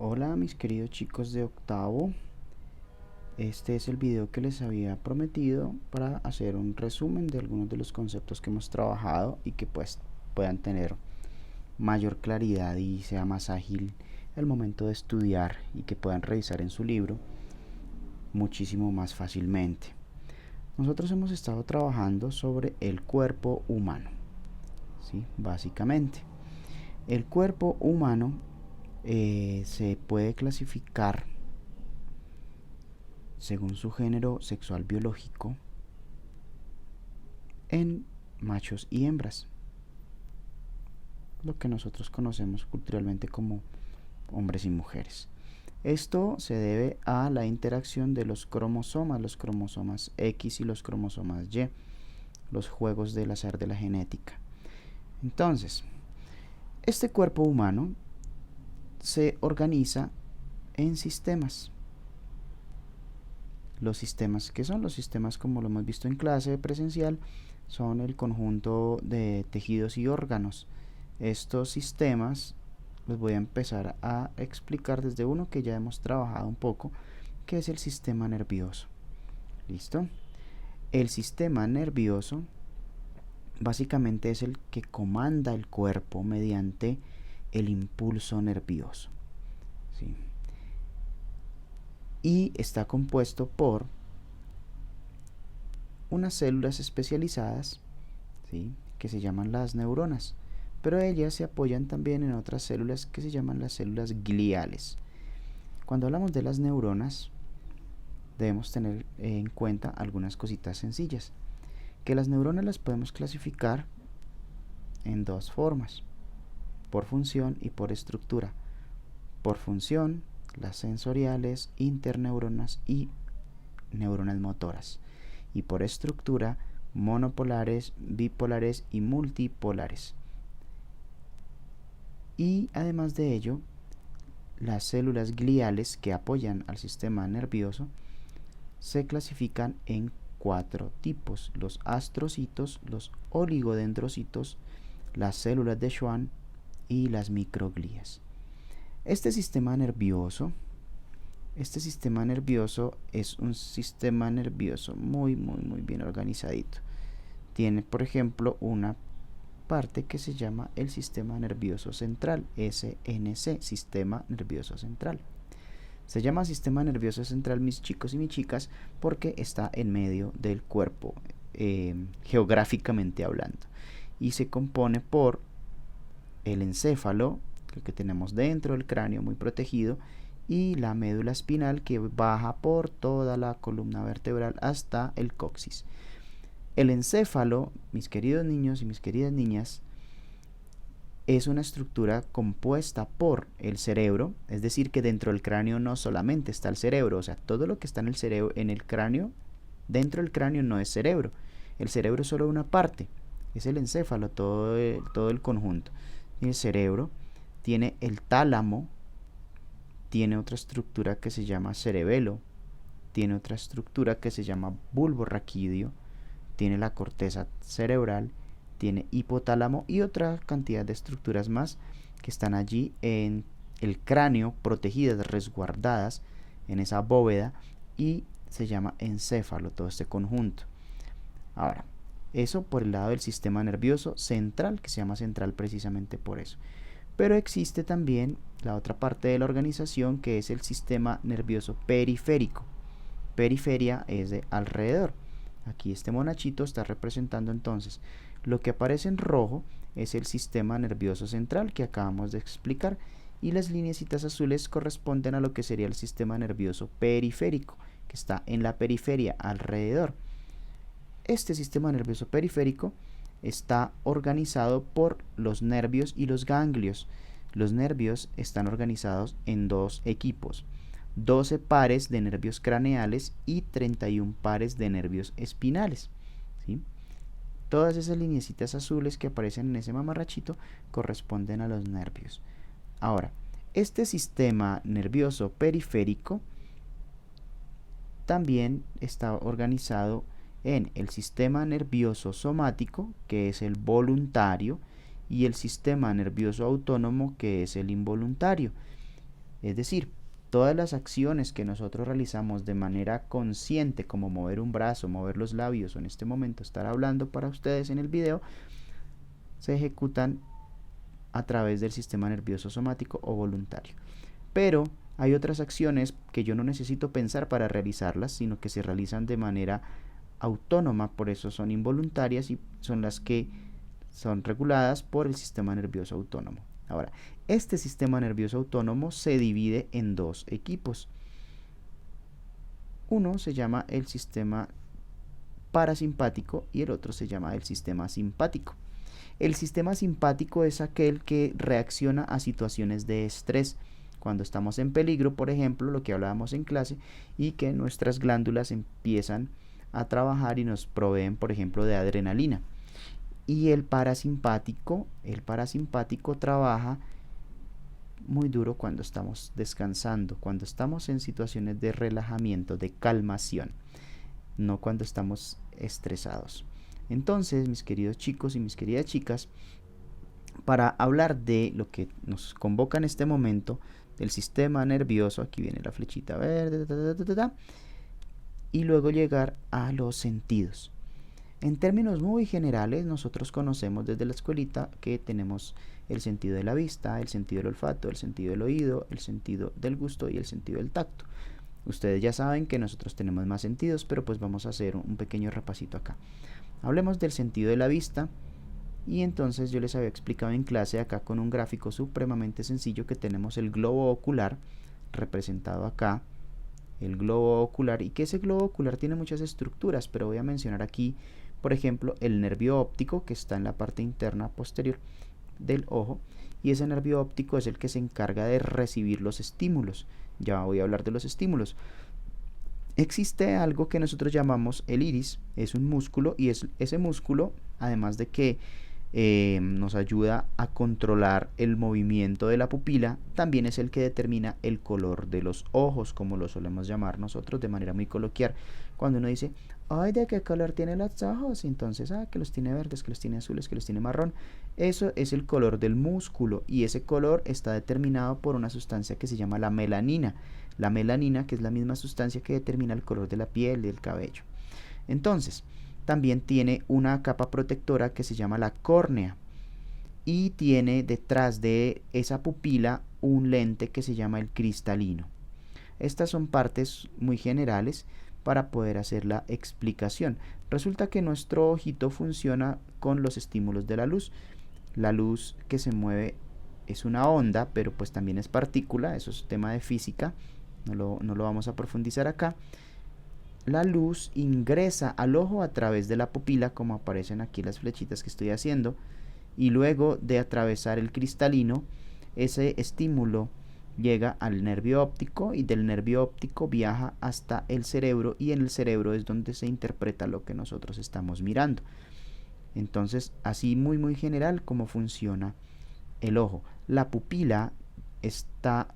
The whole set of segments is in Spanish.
Hola mis queridos chicos de octavo, este es el video que les había prometido para hacer un resumen de algunos de los conceptos que hemos trabajado y que pues puedan tener mayor claridad y sea más ágil el momento de estudiar y que puedan revisar en su libro muchísimo más fácilmente. Nosotros hemos estado trabajando sobre el cuerpo humano, ¿sí? Básicamente, el cuerpo humano se puede clasificar según su género sexual biológico en machos y hembras, lo que nosotros conocemos culturalmente como hombres y mujeres. Esto se debe a la interacción de los cromosomas X y los cromosomas Y, los juegos del azar de la genética. Entonces, este cuerpo humano se organiza en sistemas. Los sistemas, ¿qué son? Los sistemas, como lo hemos visto en clase presencial, son el conjunto de tejidos y órganos. Estos sistemas los voy a empezar a explicar desde uno que ya hemos trabajado un poco, que es el sistema nervioso. ¿Listo? El sistema nervioso básicamente es el que comanda el cuerpo mediante el impulso nervioso, ¿sí? Y está compuesto por unas células especializadas, ¿sí?, que se llaman las neuronas, pero ellas se apoyan también en otras células que se llaman las células gliales. Cuando hablamos de las neuronas, debemos tener en cuenta algunas cositas sencillas, que las neuronas las podemos clasificar en dos formas: por función y por estructura. Por función, las sensoriales, interneuronas y neuronas motoras, y por estructura, monopolares, bipolares y multipolares. Y además de ello, las células gliales que apoyan al sistema nervioso se clasifican en 4 tipos: los astrocitos, los oligodendrocitos, las células de Schwann y las microglías. Este sistema nervioso es un sistema nervioso muy bien organizadito. Tiene, por ejemplo, una parte que se llama el sistema nervioso central, SNC, sistema nervioso central. Se llama sistema nervioso central, mis chicos y mis chicas, porque está en medio del cuerpo, geográficamente hablando, y se compone por el encéfalo, el que tenemos dentro del cráneo muy protegido, y la médula espinal, que baja por toda la columna vertebral hasta el coxis. El encéfalo, mis queridos niños y mis queridas niñas, es una estructura compuesta por el cerebro, es decir, que dentro del cráneo no solamente está el cerebro, o sea, todo lo que está en el cerebro, en el cráneo, dentro del cráneo no es cerebro. El cerebro es solo una parte, es el encéfalo, todo el conjunto. El cerebro tiene el tálamo, tiene otra estructura que se llama cerebelo, tiene otra estructura que se llama bulbo raquídeo, tiene la corteza cerebral, tiene hipotálamo y otra cantidad de estructuras más que están allí en el cráneo, protegidas, resguardadas en esa bóveda, y se llama encéfalo todo este conjunto. Ahora, eso por el lado del sistema nervioso central, que se llama central precisamente por eso. Pero existe también la otra parte de la organización, que es el sistema nervioso periférico. Periferia es de alrededor. Aquí este monachito está representando entonces lo que aparece en rojo es el sistema nervioso central que acabamos de explicar, y las lineecitas azules corresponden a lo que sería el sistema nervioso periférico, que está en la periferia, alrededor. Este sistema nervioso periférico está organizado por los nervios y los ganglios. Los nervios están organizados en dos equipos: 12 pares de nervios craneales y 31 pares de nervios espinales, ¿sí? Todas esas lineecitas azules que aparecen en ese mamarrachito corresponden a los nervios. Ahora, este sistema nervioso periférico también está organizado en el sistema nervioso somático, que es el voluntario, y el sistema nervioso autónomo, que es el involuntario. Es decir, todas las acciones que nosotros realizamos de manera consciente, como mover un brazo, mover los labios o en este momento estar hablando para ustedes en el video, se ejecutan a través del sistema nervioso somático o voluntario. Pero hay otras acciones que yo no necesito pensar para realizarlas, sino que se realizan de manera autónoma, por eso son involuntarias y son las que son reguladas por el sistema nervioso autónomo. Ahora, este sistema nervioso autónomo se divide en dos equipos. Uno se llama el sistema parasimpático y el otro se llama el sistema simpático. El sistema simpático es aquel que reacciona a situaciones de estrés, cuando estamos en peligro, por ejemplo, lo que hablábamos en clase, y que nuestras glándulas empiezan a trabajar y nos proveen, por ejemplo, de adrenalina. Y el parasimpático trabaja muy duro cuando estamos descansando, cuando estamos en situaciones de relajamiento, de calmación, no cuando estamos estresados. Entonces, mis queridos chicos y mis queridas chicas, para hablar de lo que nos convoca en este momento, del sistema nervioso, aquí viene la flechita verde, y luego llegar a los sentidos. En términos muy generales, nosotros conocemos desde la escuelita que tenemos el sentido de la vista, el sentido del olfato, el sentido del oído, el sentido del gusto y el sentido del tacto. Ustedes ya saben que nosotros tenemos más sentidos, pero pues vamos a hacer un pequeño repasito acá. Hablemos del sentido de la vista. Y entonces yo les había explicado en clase acá con un gráfico supremamente sencillo que tenemos el globo ocular representado acá, el globo ocular, y que ese globo ocular tiene muchas estructuras, pero voy a mencionar aquí, por ejemplo, el nervio óptico que está en la parte interna posterior del ojo, y ese nervio óptico es el que se encarga de recibir los estímulos. Ya voy a hablar de los estímulos. Existe algo que nosotros llamamos el iris, es un músculo, y ese músculo, además de que nos ayuda a controlar el movimiento de la pupila, también es el que determina el color de los ojos, como lo solemos llamar nosotros de manera muy coloquial. Cuando uno dice, ay, ¿de qué color tiene los ojos? Entonces, que los tiene verdes, que los tiene azules, que los tiene marrón. Eso es el color del músculo, y ese color está determinado por una sustancia que se llama la melanina. La melanina, que es la misma sustancia que determina el color de la piel y del cabello. Entonces, también tiene una capa protectora que se llama la córnea, y tiene detrás de esa pupila un lente que se llama el cristalino. Estas son partes muy generales para poder hacer la explicación. Resulta que nuestro ojito funciona con los estímulos de la luz. La luz que se mueve es una onda, pero pues también es partícula, eso es tema de física, no lo vamos a profundizar acá. La luz ingresa al ojo a través de la pupila, como aparecen aquí las flechitas que estoy haciendo, y luego de atravesar el cristalino, ese estímulo llega al nervio óptico, y del nervio óptico viaja hasta el cerebro, y en el cerebro es donde se interpreta lo que nosotros estamos mirando. Entonces, así muy general cómo funciona el ojo. La pupila está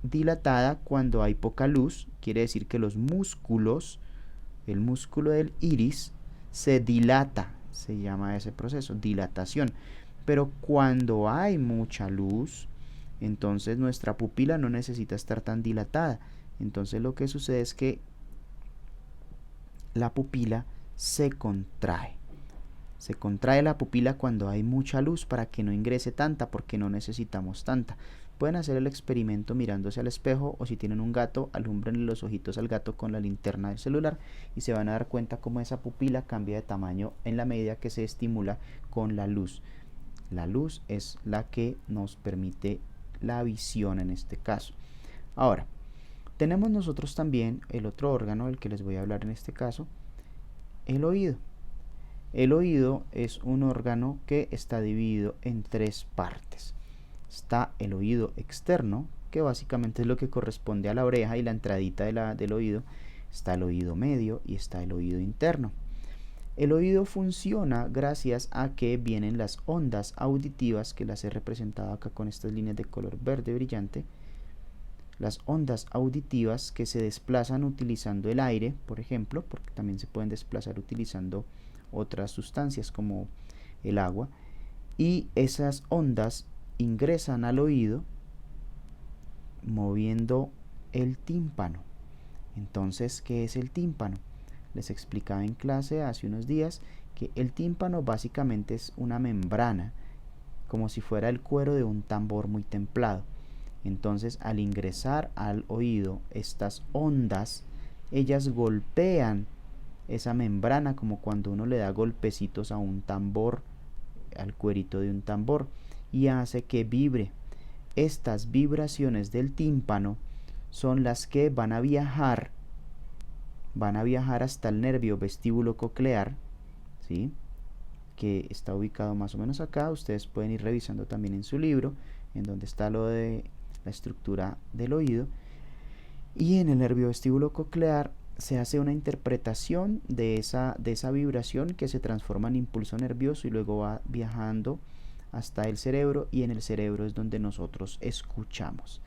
dilatada cuando hay poca luz, quiere decir que los músculos, el músculo del iris se dilata, se llama ese proceso, dilatación. Pero cuando hay mucha luz, entonces nuestra pupila no necesita estar tan dilatada. Entonces lo que sucede es que la pupila se contrae. Se contrae la pupila cuando hay mucha luz para que no ingrese tanta, porque no necesitamos tanta. Pueden hacer el experimento mirándose al espejo, o si tienen un gato, alúmbrenle los ojitos al gato con la linterna del celular y se van a dar cuenta cómo esa pupila cambia de tamaño en la medida que se estimula con la luz. La luz es la que nos permite la visión en este caso. Ahora, tenemos nosotros también el otro órgano del que les voy a hablar en este caso, el oído. El oído es un órgano que está dividido en tres partes. Está el oído externo, que básicamente es lo que corresponde a la oreja y la entradita del oído. Está el oído medio y está el oído interno. El oído funciona gracias a que vienen las ondas auditivas, que las he representado acá con estas líneas de color verde brillante. Las ondas auditivas que se desplazan utilizando el aire, por ejemplo, porque también se pueden desplazar utilizando otras sustancias como el agua, y esas ondas ingresan al oído, moviendo el tímpano. Entonces, ¿qué es el tímpano? Les explicaba en clase hace unos días que el tímpano básicamente es una membrana, como si fuera el cuero de un tambor muy templado. Entonces, al ingresar al oído estas ondas, ellas golpean esa membrana como cuando uno le da golpecitos a un tambor, al cuerito de un tambor, y hace que vibre. Estas vibraciones del tímpano son las que van a viajar hasta el nervio vestíbulo coclear, ¿sí?, que está ubicado más o menos acá. Ustedes pueden ir revisando también en su libro, en donde está lo de la estructura del oído. Y en el nervio vestíbulo coclear se hace una interpretación de esa vibración, que se transforma en impulso nervioso y luego va viajando hasta el cerebro, y en el cerebro es donde nosotros escuchamos.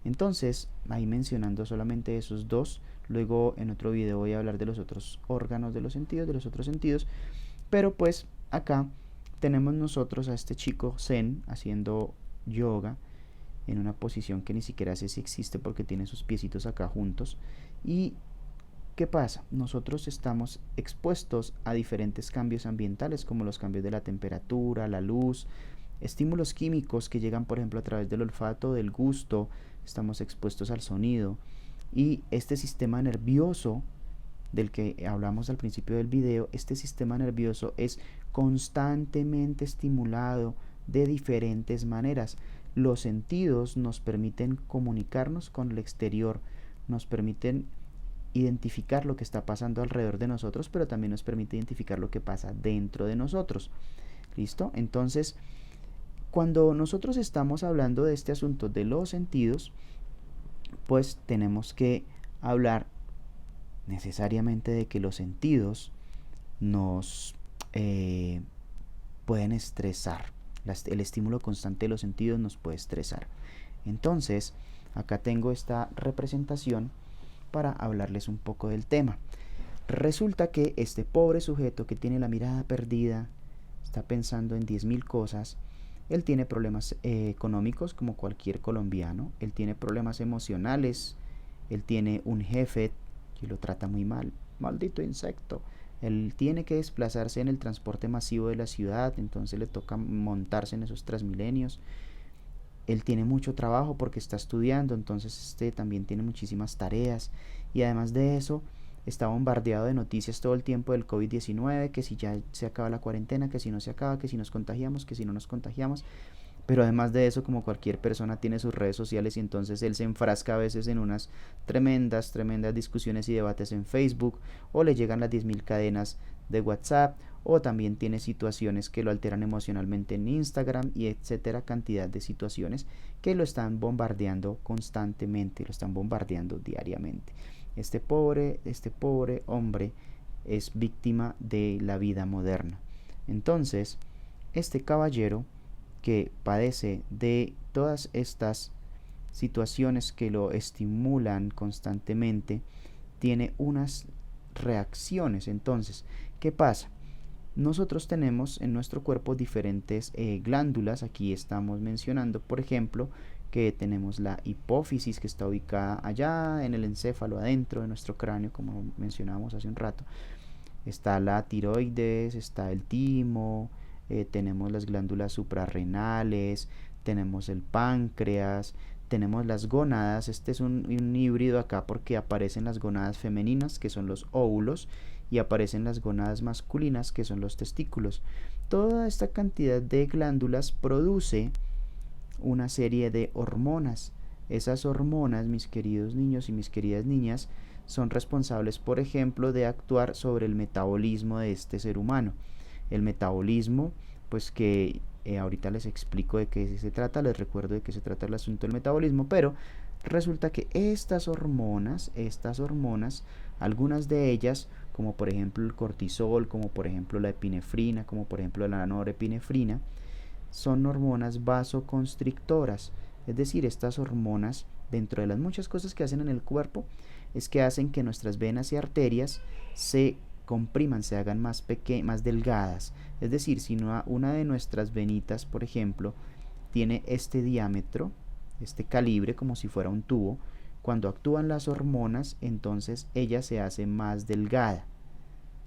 Entonces, ahí mencionando solamente esos dos, luego en otro video voy a hablar de los otros órganos de los sentidos, de los otros sentidos, pero pues acá tenemos nosotros a este chico Zen haciendo yoga en una posición que ni siquiera sé si existe porque tiene sus piecitos acá juntos. Y ¿qué pasa? Nosotros estamos expuestos a diferentes cambios ambientales, como los cambios de la temperatura, la luz, estímulos químicos que llegan, por ejemplo, a través del olfato, del gusto. Estamos expuestos al sonido, y este sistema nervioso del que hablamos al principio del video, este sistema nervioso es constantemente estimulado de diferentes maneras. Los sentidos nos permiten comunicarnos con el exterior, nos permiten identificar lo que está pasando alrededor de nosotros, pero también nos permite identificar lo que pasa dentro de nosotros. ¿Listo? Entonces, cuando nosotros estamos hablando de este asunto de los sentidos, pues tenemos que hablar necesariamente de que los sentidos nos pueden estresar. El estímulo constante de los sentidos nos puede estresar. Entonces, acá tengo esta representación para hablarles un poco del tema. Resulta que este pobre sujeto que tiene la mirada perdida, está pensando en 10.000 cosas. Él tiene problemas económicos como cualquier colombiano. Él tiene problemas emocionales. Él tiene un jefe que lo trata muy mal. Maldito insecto. Él tiene que desplazarse en el transporte masivo de la ciudad, entonces le toca montarse en esos Transmilenios. Él tiene mucho trabajo porque está estudiando, entonces también tiene muchísimas tareas, y además de eso está bombardeado de noticias todo el tiempo del COVID-19, que si ya se acaba la cuarentena, que si no se acaba, que si nos contagiamos, que si no nos contagiamos. Pero además de eso, como cualquier persona, tiene sus redes sociales, y entonces él se enfrasca a veces en unas tremendas discusiones y debates en Facebook, o le llegan las 10.000 cadenas de WhatsApp, o también tiene situaciones que lo alteran emocionalmente en Instagram, y etcétera, cantidad de situaciones que lo están bombardeando constantemente, lo están bombardeando diariamente. Este pobre hombre es víctima de la vida moderna. Entonces, este caballero, que padece de todas estas situaciones que lo estimulan constantemente, tiene unas reacciones. Entonces, ¿qué pasa? Nosotros tenemos en nuestro cuerpo diferentes glándulas. Aquí estamos mencionando, por ejemplo, que tenemos la hipófisis, que está ubicada allá en el encéfalo, adentro de nuestro cráneo, como mencionábamos hace un rato. Está la tiroides, está el timo, tenemos las glándulas suprarrenales, tenemos el páncreas, tenemos las gónadas. Este es un híbrido acá porque aparecen las gónadas femeninas, que son los óvulos, y aparecen las gónadas masculinas, que son los testículos. Toda esta cantidad de glándulas produce una serie de hormonas. Esas hormonas, mis queridos niños y mis queridas niñas, son responsables, por ejemplo, de actuar sobre el metabolismo de este ser humano. El metabolismo, pues que ahorita les explico de qué se trata, les recuerdo de qué se trata el asunto del metabolismo, pero resulta que estas hormonas, algunas de ellas, como por ejemplo el cortisol, como por ejemplo la epinefrina, como por ejemplo la norepinefrina, son hormonas vasoconstrictoras. Es decir, estas hormonas, dentro de las muchas cosas que hacen en el cuerpo, es que hacen que nuestras venas y arterias se compriman, se hagan más delgadas. Es decir, si una de nuestras venitas, por ejemplo, tiene este diámetro, este calibre como si fuera un tubo. Cuando actúan las hormonas, entonces ella se hace más delgada,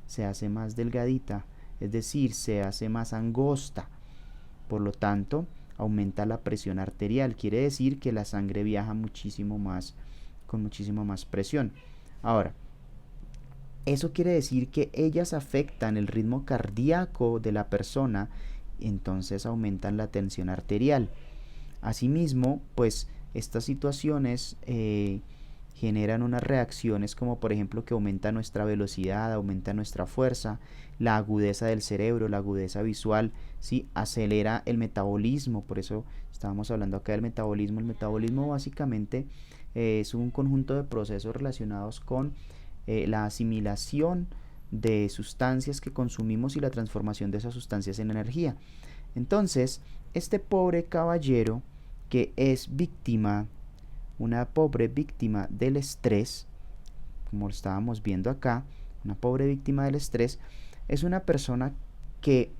se hace más delgadita, es decir, se hace más angosta. Por lo tanto, aumenta la presión arterial, quiere decir que la sangre viaja muchísimo más, con muchísima más presión. Ahora, eso quiere decir que ellas afectan el ritmo cardíaco de la persona, entonces aumentan la tensión arterial. Asimismo, pues estas situaciones generan unas reacciones como por ejemplo que aumenta nuestra velocidad, aumenta nuestra fuerza, la agudeza del cerebro, la agudeza visual, ¿sí? Acelera el metabolismo, por eso estábamos hablando acá del metabolismo. El metabolismo básicamente es un conjunto de procesos relacionados con la asimilación de sustancias que consumimos y la transformación de esas sustancias en energía. Entonces, este pobre caballero que es víctima, una pobre víctima del estrés, como lo estábamos viendo acá, una pobre víctima del estrés, es una persona que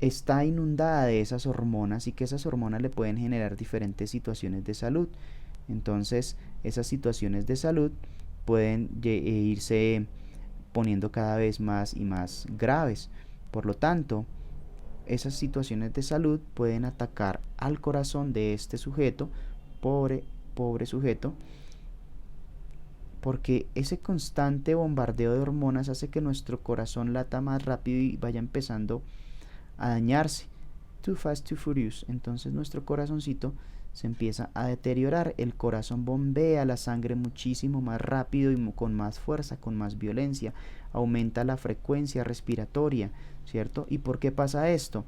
está inundada de esas hormonas y que esas hormonas le pueden generar diferentes situaciones de salud. Entonces, esas situaciones de salud pueden irse poniendo cada vez más y más graves. Por lo tanto, esas situaciones de salud pueden atacar al corazón de este sujeto, pobre sujeto, porque ese constante bombardeo de hormonas hace que nuestro corazón lata más rápido y vaya empezando a dañarse. Too fast, too furious. Entonces nuestro corazoncito se empieza a deteriorar. El corazón bombea la sangre muchísimo más rápido y con más fuerza, con más violencia. Aumenta la frecuencia respiratoria, ¿cierto? ¿Y por qué pasa esto?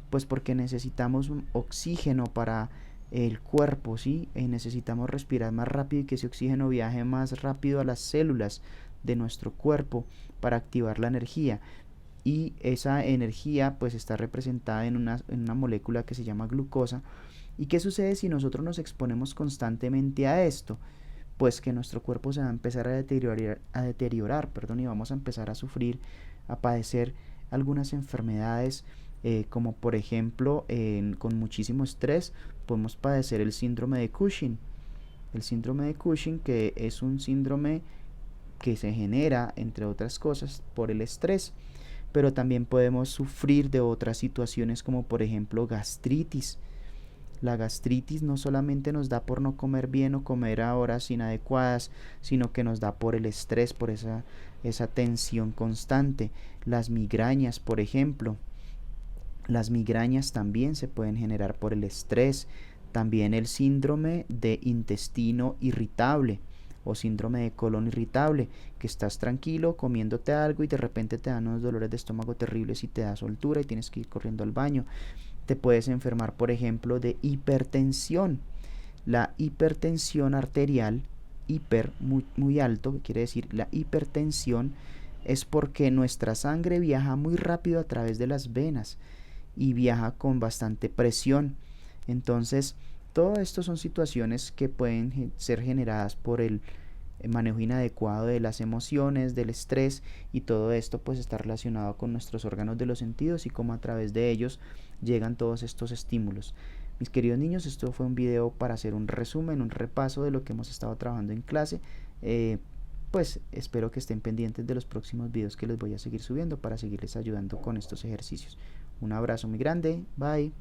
Pues porque necesitamos un oxígeno para el cuerpo, ¿sí? Necesitamos respirar más rápido y que ese oxígeno viaje más rápido a las células de nuestro cuerpo para activar la energía. Y esa energía pues está representada en una molécula que se llama glucosa. ¿Y qué sucede si nosotros nos exponemos constantemente a esto? Pues que nuestro cuerpo se va a empezar a deteriorar, y vamos a empezar a sufrir, a padecer algunas enfermedades, como por ejemplo con muchísimo estrés podemos padecer el síndrome de Cushing. El síndrome de Cushing, que es un síndrome que se genera, entre otras cosas, por el estrés. Pero también podemos sufrir de otras situaciones como por ejemplo gastritis. La gastritis no solamente nos da por no comer bien o comer a horas inadecuadas, sino que nos da por el estrés, por esa tensión constante. Las migrañas, por ejemplo. Las migrañas también se pueden generar por el estrés. También el síndrome de intestino irritable o síndrome de colon irritable, que estás tranquilo comiéndote algo y de repente te dan unos dolores de estómago terribles y te da soltura y tienes que ir corriendo al baño. Te puedes enfermar, por ejemplo, de hipertensión. La hipertensión arterial, muy alto, que quiere decir la hipertensión, es porque nuestra sangre viaja muy rápido a través de las venas y viaja con bastante presión. Entonces, todo esto son situaciones que pueden ser generadas por el manejo inadecuado de las emociones, del estrés, y todo esto pues está relacionado con nuestros órganos de los sentidos y cómo a través de ellos llegan todos estos estímulos. Mis queridos niños, esto fue un video para hacer un resumen, un repaso de lo que hemos estado trabajando en clase. Pues espero que estén pendientes de los próximos videos que les voy a seguir subiendo para seguirles ayudando con estos ejercicios. Un abrazo muy grande, bye.